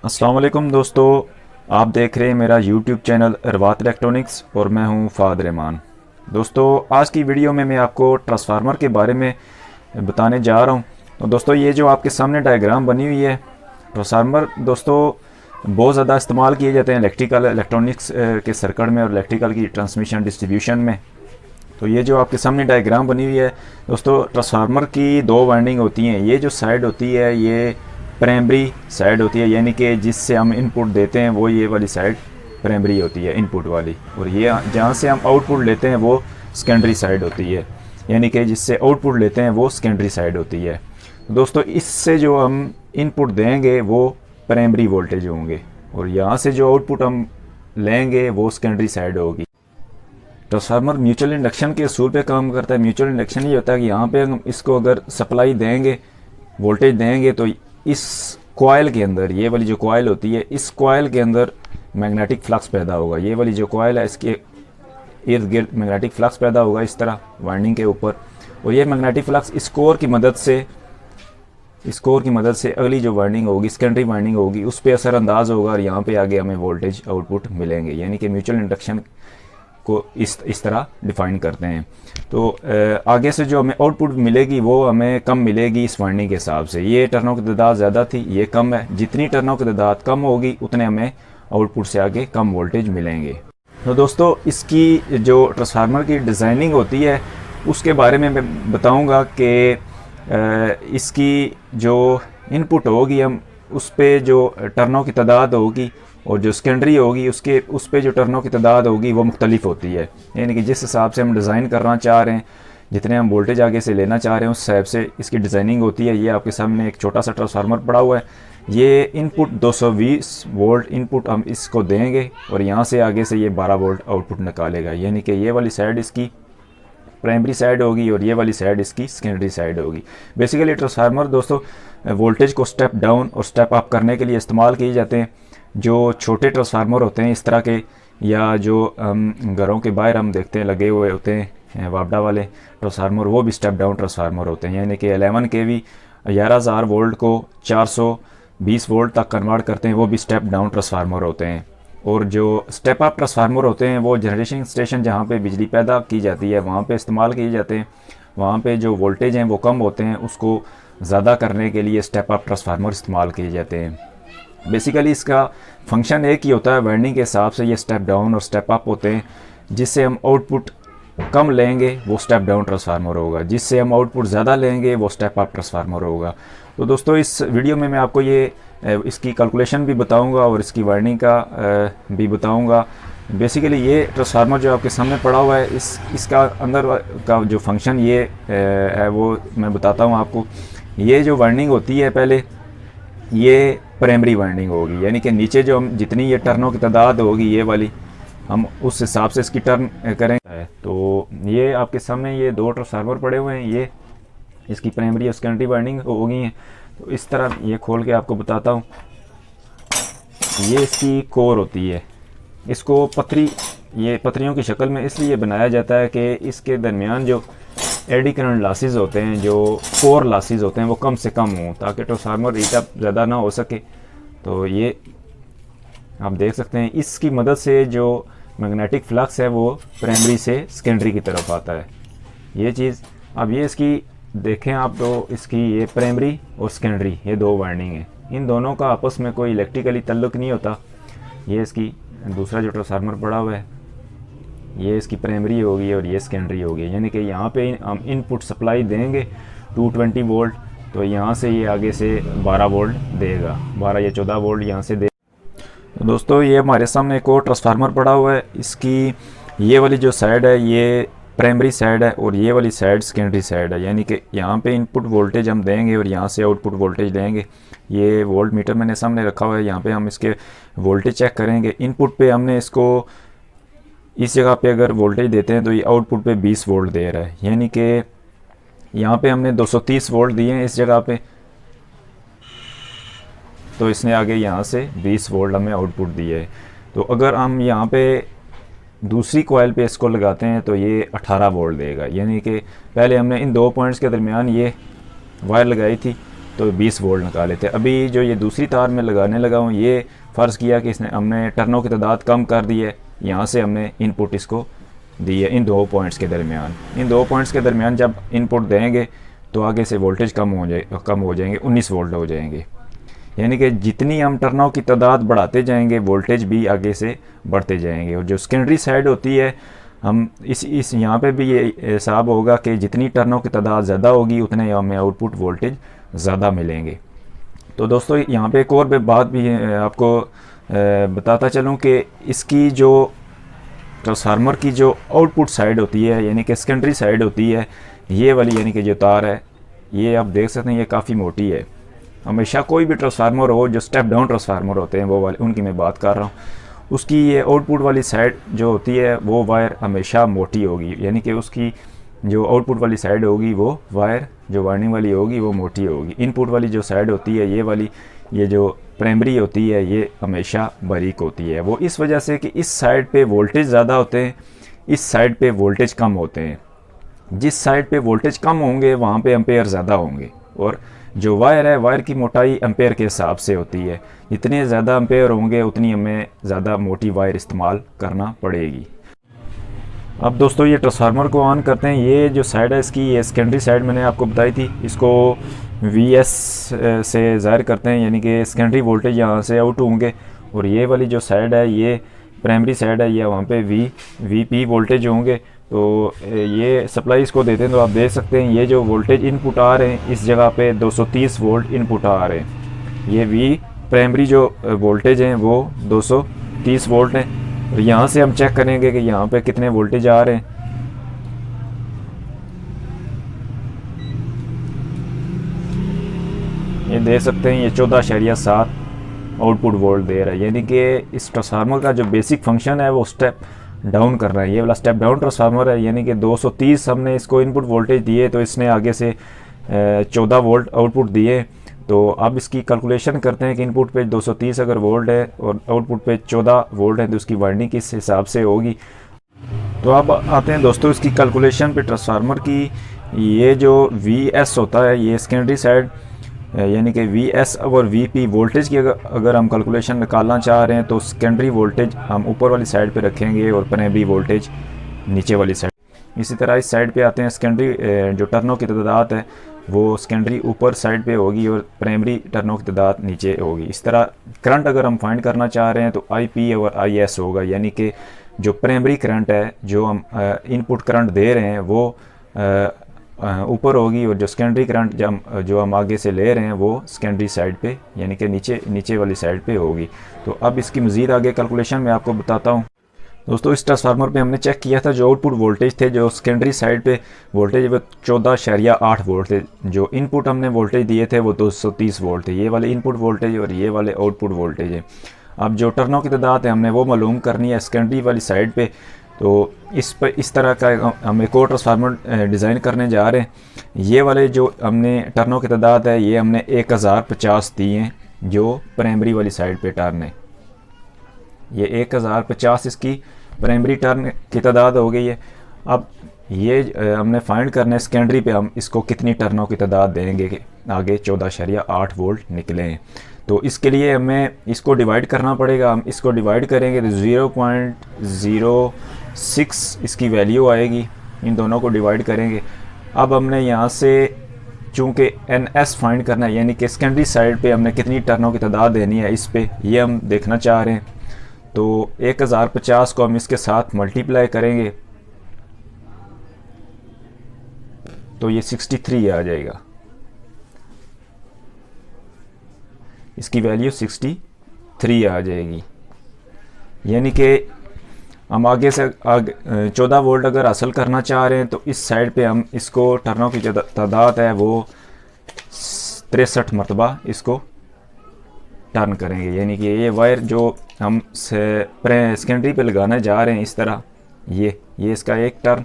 अस्सलाम वालेकुम दोस्तों, आप देख रहे हैं मेरा यूट्यूब चैनल अरवात इलेक्ट्रॉनिक्स और मैं हूं फ़ाद रहमान। दोस्तों, आज की वीडियो में मैं आपको ट्रांसफार्मर के बारे में बताने जा रहा हूं। तो दोस्तों, ये जो आपके सामने डायग्राम बनी हुई है, ट्रांसफार्मर दोस्तों बहुत ज़्यादा इस्तेमाल किए जाते हैं इलेक्ट्रॉनिक्स के सर्किट में और इलेक्ट्रिकल की ट्रांसमिशन डिस्ट्रीब्यूशन में। तो ये जो आपके सामने डायग्राम बनी हुई है दोस्तों, ट्रांसफार्मर की दो वाइंडिंग होती हैं। ये जो साइड होती है ये प्राइमरी साइड होती है, यानी कि जिससे हम इनपुट देते हैं वो ये वाली साइड प्राइमरी होती है, इनपुट वाली। और ये जहाँ से हम आउटपुट लेते हैं वो सेकेंडरी साइड होती है, यानी कि जिससे आउटपुट लेते हैं वो सेकेंडरी साइड होती है। दोस्तों, इससे जो हम इनपुट देंगे वो प्राइमरी वोल्टेज होंगे और यहाँ से जो आउटपुट हम लेंगे वो सेकेंडरी साइड होगी। ट्रांसफार्मर म्यूचुअल इंडक्शन के असूल पे काम करता है। म्यूचुअल इंडक्शन ये होता है कि यहाँ पे हम इसको अगर सप्लाई देंगे, वोल्टेज देंगे, तो इस कॉइल के अंदर, ये वाली जो कॉइल होती है, इस कॉइल के अंदर मैग्नेटिक फ्लक्स पैदा होगा। ये वाली जो कॉइल है इसके इर्द गिर्द मैग्नेटिक फ्लक्स पैदा होगा इस तरह वाइंडिंग के ऊपर। और ये मैग्नेटिक फ्लक्स इस कोर की मदद से अगली जो वाइंडिंग होगी, सेकेंडरी वाइंडिंग होगी, उस पर असरअंदाज होगा और यहाँ पे आगे हमें वोल्टेज आउटपुट मिलेंगे। यानी कि म्यूचुअल इंडक्शन को इस तरह डिफाइन करते हैं। तो आगे से जो हमें आउटपुट मिलेगी वो हमें कम मिलेगी इस वाइंडिंग के हिसाब से। ये टर्नों की तादाद ज़्यादा थी, ये कम है। जितनी टर्नों की तादाद कम होगी उतने हमें आउटपुट से आगे कम वोल्टेज मिलेंगे। तो दोस्तों, इसकी जो ट्रांसफार्मर की डिज़ाइनिंग होती है उसके बारे में मैं बताऊंगा कि इसकी जो इनपुट होगी, हम उस पर जो टर्नों की तादाद होगी और जो सेकेंडरी होगी उस पे जो टर्नों की तादाद होगी वो मुख्तलिफ होती है। यानी कि जिस हिसाब से हम डिज़ाइन करना चाह रहे हैं, जितने हम वोल्टेज आगे से लेना चाह रहे हैं, उस हिसाब से इसकी डिज़ाइनिंग होती है। ये आपके सामने एक छोटा सा ट्रांसफार्मर पड़ा हुआ है। ये इनपुट 220 वोल्ट इनपुट हम इसको देंगे और यहाँ से आगे से ये 12 वोल्ट आउटपुट निकालेगा। यानी कि ये वाली साइड इसकी प्राइमरी साइड होगी और ये वाली साइड इसकी सेकेंडरी साइड होगी। बेसिकली ट्रांसफार्मर दोस्तों वोल्टेज को स्टेप डाउन और स्टेप अप करने के लिए इस्तेमाल किए जाते हैं। जो छोटे ट्रांसफार्मर होते हैं इस तरह के, या जो घरों के बाहर हम देखते हैं लगे हुए होते हैं वापडा वाले ट्रांसफार्मर, वो भी स्टेप डाउन ट्रांसफार्मर होते हैं। यानी कि 11 kV 11,000 वोल्ट को 420 वोल्ट तक कन्वर्ट करते हैं, वो भी स्टेप डाउन ट्रांसफार्मर होते हैं। और जो स्टेप अप ट्रांसफार्मर होते हैं वो जनरेशन स्टेशन जहाँ पे बिजली पैदा की जाती है वहाँ पे इस्तेमाल किए जाते हैं। वहाँ पे जो वोल्टेज हैं वो कम होते हैं, उसको ज़्यादा करने के लिए स्टेप अप ट्रांसफार्मर इस्तेमाल किए जाते हैं। बेसिकली इसका फंक्शन एक ही होता है, वाइंडिंग के हिसाब से ये स्टेप डाउन और स्टेप अप होते हैं। जिससे हम आउटपुट कम लेंगे वो स्टेप डाउन ट्रांसफार्मर होगा, जिससे हम आउटपुट ज़्यादा लेंगे वो स्टेप अप ट्रांसफार्मर होगा। तो दोस्तों, इस वीडियो में मैं आपको ये इसकी कैलकुलेशन भी बताऊंगा और इसकी वाइंडिंग का भी बताऊंगा। बेसिकली ये ट्रांसफार्मर जो आपके सामने पड़ा हुआ है, इसका अंदर का जो फंक्शन ये है वो मैं बताता हूँ आपको। ये जो वाइंडिंग होती है, पहले ये प्राइमरी वाइंडिंग होगी, यानी कि नीचे जो हम जितनी ये टर्नों की तादाद होगी ये वाली, हम उस हिसाब से इसकी टर्न करेंगे। तो ये आपके सामने ये दो ट्रांसफार्मर पड़े हुए हैं, ये इसकी प्राइमरी और सेकेंडरी वाइंडिंग हो गई हैं। तो इस तरह ये खोल के आपको बताता हूँ। ये इसकी कोर होती है, इसको ये पत्रियों की शक्ल में इसलिए बनाया जाता है कि इसके दरमियान जो एडी करंट लॉसेस होते हैं, जो कोर लॉसेस होते हैं, वो कम से कम हों ताकि ट्रांसफार्मर हीट अप ज़्यादा ना हो सके। तो ये आप देख सकते हैं, इसकी मदद से जो मैग्नेटिक फ्लक्स है वो प्राइमरी से सेकेंडरी की तरफ आता है। ये चीज़ अब ये इसकी देखें आप, तो इसकी ये प्राइमरी और सेकेंडरी ये दो वाइंडिंग है, इन दोनों का आपस में कोई इलेक्ट्रिकली ताल्लुक़ नहीं होता। ये इसकी दूसरा जो ट्रांसफार्मर पड़ा हुआ है ये इसकी प्राइमरी होगी और ये सेकेंडरी होगी। यानी कि यहाँ पे हम इनपुट सप्लाई देंगे 220 वोल्ट, तो यहाँ से ये आगे से 12 वोल्ट देगा, 12 या 14 वोल्ट यहाँ से दे। तो दोस्तों, ये हमारे सामने एक और ट्रांसफार्मर पड़ा हुआ है। इसकी ये वाली जो साइड है ये प्राइमरी साइड है और ये वाली साइड सेकेंडरी साइड है। यानी कि यहाँ पे इनपुट वोल्टेज हम देंगे और यहाँ से आउटपुट वोल्टेज देंगे। ये वोल्ट मीटर मैंने सामने रखा हुआ है, यहाँ पे हम इसके वोल्टेज चेक करेंगे। इनपुट पे हमने इसको इस जगह पे अगर वोल्टेज देते हैं तो ये आउटपुट पे 20 वोल्ट दे रहा है। यानी कि यहाँ पे हमने 230 वोल्ट दिए हैं इस जगह पे, तो इसने आगे यहाँ से 20 वोल्ट हमें आउटपुट दिए है। तो अगर हम यहाँ पे दूसरी कॉइल पे इसको लगाते हैं तो ये 18 वोल्ट देगा। यानी कि पहले हमने इन दो पॉइंट्स के दरमियान ये वायर लगाई थी तो 20 वोल्ट निकाले थे। अभी जो ये दूसरी तार में लगाने लगा हूँ, ये फ़र्ज़ किया कि इसने हमने टर्नों की तादाद कम कर दी है, यहाँ से हमने इनपुट इसको दी है इन 2 पॉइंट्स के दरमियान। इन 2 पॉइंट्स के दरमियान जब इनपुट देंगे तो आगे से वोल्टेज कम हो जाएंगे, 19 वोल्ट हो जाएंगे। यानी कि जितनी हम टर्नों की तादाद बढ़ाते जाएंगे, वोल्टेज भी आगे से बढ़ते जाएंगे। और जो सेकेंडरी साइड होती है, हम इस यहाँ पे भी ये हिसाब होगा कि जितनी टर्नों की तादाद ज़्यादा होगी उतने हमें आउटपुट वोल्टेज ज़्यादा मिलेंगे। तो दोस्तों यहाँ पे एक और बात भी आपको बताता चलूँ कि इसकी जो ट्रांसफार्मर की जो आउटपुट साइड होती है, यानी कि सेकेंडरी साइड होती है, ये वाली यानी कि जो तार है, ये आप देख सकते हैं ये काफ़ी मोटी है। हमेशा कोई भी ट्रांसफार्मर हो, जो स्टेप डाउन ट्रांसफार्मर होते हैं वो वाले, उनकी मैं बात कर रहा हूँ, उसकी ये आउटपुट वाली साइड जो होती है वो वायर हमेशा मोटी होगी। यानी कि उसकी जो आउटपुट वाली साइड होगी वो वायर जो वार्निंग वाली होगी वो मोटी होगी। इनपुट वाली जो साइड होती है ये वाली, ये जो प्राइमरी होती है, ये हमेशा बारीक होती है। वो इस वजह से कि इस साइड पे वोल्टेज ज़्यादा होते हैं, इस साइड पे वोल्टेज कम होते हैं। जिस साइड पे वोल्टेज कम होंगे वहाँ पे एम्पेयर ज़्यादा होंगे। और जो वायर है, वायर की मोटाई एम्पेयर के हिसाब से होती है। जितने ज़्यादा एम्पेयर होंगे उतनी हमें ज़्यादा मोटी वायर इस्तेमाल करना पड़ेगी। अब दोस्तों ये ट्रांसफार्मर को ऑन करते हैं। ये जो साइड है इसकी, ये सेकेंडरी साइड मैंने आपको बताई थी, इसको VS से ज़ाहिर करते हैं, यानी कि सेकेंडरी वोल्टेज यहाँ से आउट होंगे। और ये वाली जो साइड है ये प्राइमरी साइड है, ये वहाँ पे VP वोल्टेज होंगे। तो ये सप्लाई इसको देते हैं तो आप देख सकते हैं ये जो वोल्टेज इनपुट आ रहे हैं इस जगह पे 230 वोल्ट इनपुट आ रहे हैं। ये V प्राइमरी जो वोल्टेज हैं वो 230 वोल्ट हैं। और यहाँ से हम चेक करेंगे कि यहाँ पे कितने वोल्टेज आ रहे हैं। ये देख सकते हैं ये 14.7 आउटपुट वोल्ट दे रहा है। यानी कि इस ट्रांसफार्मर का जो बेसिक फंक्शन है वो स्टेप डाउन कर रहा है। ये वाला स्टेप डाउन ट्रांसफार्मर है, यानी कि 230 हमने इसको इनपुट वोल्टेज दिए तो इसने आगे से 14 वोल्ट आउटपुट दिए। तो अब इसकी कैलकुलेशन करते हैं कि इनपुट पे 230 अगर वोल्ट है और आउटपुट पे 14 वोल्ट है तो उसकी वाइंडिंग किस हिसाब से होगी। तो अब आते हैं दोस्तों इसकी कैलकुलेशन पे ट्रांसफार्मर की। ये जो VS होता है, ये सेकेंडरी साइड, यानी कि VS और VP वोल्टेज की अगर हम कैलकुलेशन निकालना चाह रहे हैं तो सेकेंडरी वोल्टेज हम ऊपर वाली साइड पे रखेंगे और प्राइमरी वोल्टेज नीचे वाली साइड। इसी तरह इस साइड पे आते हैं, सेकेंडरी जो टर्नों की तादाद है वो सेकेंडरी ऊपर साइड पे होगी और प्राइमरी टर्नों की तादाद नीचे होगी। इस तरह करंट अगर हम फाइंड करना चाह रहे हैं तो IP और IS होगा, यानी कि जो प्राइमरी करंट है, जो हम इनपुट करंट दे रहे हैं वो ऊपर होगी और जो सेकेंडरी करंट जो हम आगे से ले रहे हैं वो सेकेंडरी साइड पे, यानी कि नीचे वाली साइड पे होगी। तो अब इसकी मज़ीद आगे कैलकुलेशन मैं आपको बताता हूँ। दोस्तों इस ट्रांसफार्मर पे हमने चेक किया था जो आउटपुट वोल्टेज थे, जो सेकेंडरी साइड पे वोल्टेज वो 14.8 वोल्ट थे। जो इनपुट हमने वोल्टेज दिए थे वो 230 वोल्ट थे। ये वाले इनपुट वोल्टेज और ये वाले आउटपुट वोल्टेज है। अब जो टर्नों की तादाद है हमने वो मालूम करनी है सेकेंडरी वाली साइड पे। तो इस तरह का हम एक और ट्रांसफार्मर डिज़ाइन करने जा रहे हैं। ये वाले जो हमने टर्नों की तादाद है ये हमने 1050 दी हैं जो प्राइमरी वाली साइड पे टर्न है। ये 1050 इसकी प्राइमरी टर्न की तादाद हो गई है। अब ये हमने फाइंड करना है सेकेंडरी पे हम इसको कितनी टर्नों की तादाद देंगे कि आगे 14.8 वोल्ट निकले हैं। तो इसके लिए हमें इसको डिवाइड करना पड़ेगा। हम इसको डिवाइड करेंगे तो 0.06 इसकी वैल्यू आएगी। इन दोनों को डिवाइड करेंगे। अब हमने यहाँ से चूँकि NS फाइंड करना है, यानी कि सेकेंडरी साइड पे हमने कितनी टर्नों की तादाद देनी है इस पे, ये हम देखना चाह रहे हैं। तो 1050 को हम इसके साथ मल्टीप्लाई करेंगे तो ये 63 आ जाएगा। इसकी वैल्यू 63 आ जाएगी। यानी कि हम आगे से 14 वोल्ट अगर हासिल करना चाह रहे हैं तो इस साइड पे हम इसको टर्नों की जो तादाद है वो 63 मरतबा इसको टर्न करेंगे। यानी कि ये वायर जो हम सेकेंडरी पे लगाने जा रहे हैं इस तरह, ये इसका एक टर्न,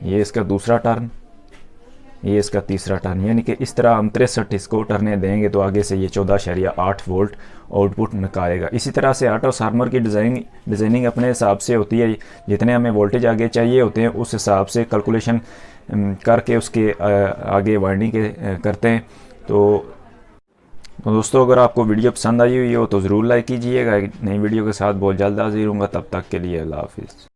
ये इसका दूसरा टर्न, ये इसका तीसरा टर्न, यानी कि इस तरह हम 63 इसको टर्ने देंगे तो आगे से ये 14.8 वोल्ट आउटपुट निकालेगा। इसी तरह से ट्रांसफार्मर की डिज़ाइनिंग अपने हिसाब से होती है, जितने हमें वोल्टेज आगे चाहिए होते हैं उस हिसाब से कैलकुलेशन करके उसके आगे वाइंडिंग करते हैं। तो दोस्तों, अगर आपको वीडियो पसंद आई हुई हो तो ज़रूर लाइक कीजिएगा। नई वीडियो के साथ बहुत जल्द हाजिर हूँगा, तब तक के लिए अल्लाह हाफिज़।